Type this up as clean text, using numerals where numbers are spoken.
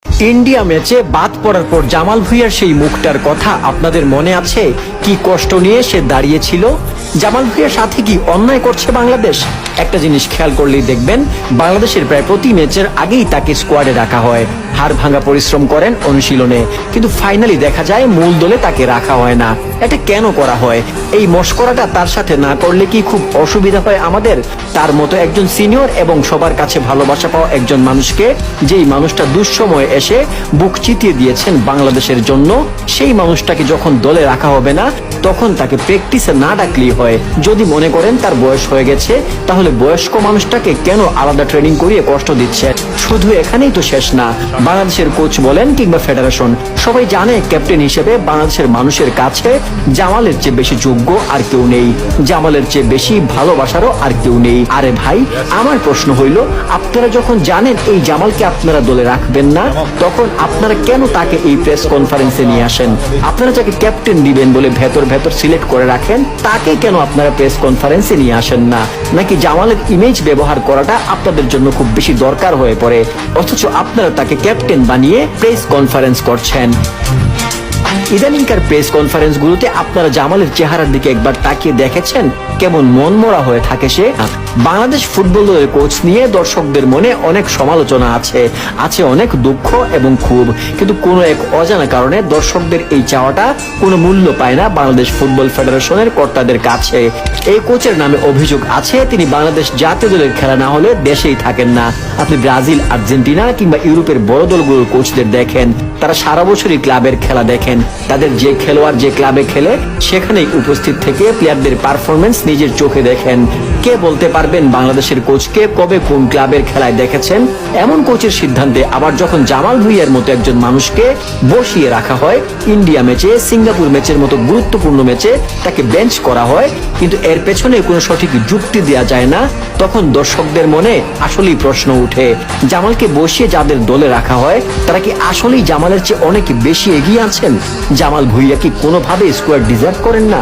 India ম্যাচে বাদ পড়ার পর জামাল ভুঁইয়ার সেই মুখটার কথা আপনাদের মনে আছে? কি কষ্ট নিয়ে সে দাঁড়িয়েছিল। জামাল ভুঁইয়ার সাথে কি অন্যায় করছে বাংলাদেশ? একটা জিনিস খেয়াল করলেই দেখবেন, বাংলাদেশের প্রায় প্রতি ম্যাচের আগেই তাকে স্কোয়াডে রাখা হয়। হাড় ভাঙা পরিশ্রম করেন অনুশীলনে, কিন্তু ফাইনালি দেখা যায় মূল দলে তাকে রাখা হয় না। এটা কেন করা হয়? এই মস্করাটা তার সাথে না করলে কি খুব অসুবিধা হয় আমাদের? তার মতো একজন সিনিয়র এবং সবার কাছে ভালোবাসা পাওয়া একজন মানুষকে, যেই মানুষটা দুঃসময়ে এসে বুক চিতিয়ে দিয়েছেন বাংলাদেশের জন্য, সেই মানুষটাকে যখন দলে রাখা হবে না, তখন তাকে প্র্যাকটিসে না ডাকলেই হয়। যদি মনে করেন তার বয়স হয়ে গেছে, তাহলে বয়স্ক মানুষটাকে কেন আলাদা ট্রেনিং করিয়ে কষ্ট দিচ্ছে? শুধু এখানেই তো শেষ না। বাংলাদেশের কোচ বলেন কিংবা ফেডারেশন, সবাই জানে ক্যাপ্টেন হিসেবে বাংলাদেশের মানুষের কাছে জামালের চেয়ে বেশি যোগ্য আর কেউ নেই, জামালের চেয়ে বেশি ভালোবাসারও আর কেউ নেই। আরে ভাই, আমার প্রশ্ন হইল, আপনারা যখন জানেন এই জামালকে আপনারা দলে রাখবেন না, তখন আপনারা কেন তাকে এই প্রেস কনফারেন্সে নিয়ে আসেন? আপনারা যাকে ক্যাপ্টেন দিবেন বলে ভেতর ভেতর সিলেক্ট করে রাখেন, তাকে কেন আপনারা প্রেস কনফারেন্সে নিয়ে আসেন না? নাকি জামালের ইমেজ ব্যবহার করাটা আপনাদের জন্য খুব বেশি দরকার হয়ে পড়ে, অথচ আপনারা তাকে ক্যাপ্টেন বানিয়ে প্রেস কনফারেন্স করছেন? ইদানিংকার প্রেস কনফারেন্স গুলোতে আপনারা জামালের চেহারার দিকে একবার তাকিয়ে দেখেছেন কেমন মনমরা হয়ে থাকে সে? বাংলাদেশ ফুটবল দলের কোচ নিয়ে দর্শকদের মনে অনেক সমালোচনা আছে অনেক দুঃখ এবং ক্ষোভ, কিন্তু কোনো এক অজানা কারণে দর্শকদের এই চাওয়াটা কোনো মূল্য পায় না বাংলাদেশ ফুটবল ফেডারেশনের কর্তাদের কাছে। এই কোচের নামে অভিযোগ আছে তিনি বাংলাদেশ জাতীয় দলের খেলা না হলে দেশেই থাকেন না। আপনি ব্রাজিল, আর্জেন্টিনা কিংবা ইউরোপের বড় দলগুলোর কোচদের দেখেন, তারা সারা বছরই ক্লাবের খেলা দেখেন। তাদের যে খেলোয়াড় যে ক্লাবে খেলে, সেখানেই উপস্থিত থেকে প্লেয়ারদের পারফরমেন্স নিজের চোখে দেখেন। কে বলতে পারবেন বাংলাদেশের কোচকে কবে কোন ক্লাবের খেলায় দেখেছেন? এমন কোচের সিদ্ধান্তে আবার যখন জামাল ভুঁইয়ার মতো একজন মানুষকে বসিয়ে রাখা হয়, ইন্ডিয়া ম্যাচে, সিঙ্গাপুর ম্যাচের মতো গুরুত্বপূর্ণ ম্যাচে তাকে বেঞ্চ করা হয়, কিন্তু এর পেছনে কোনো সঠিক যুক্তি দেওয়া যায় না, তখন দর্শকদের মনে আসলেই প্রশ্ন উঠে, জামালকে বসিয়ে যাদের দলে রাখা হয়, তারা কি আসলেই জামালের চেয়ে অনেক বেশি এগিয়ে আছেন? জামাল ভুঁইয়া কি কোনোভাবে স্কোয়াড ডিজার্ভ করেন না?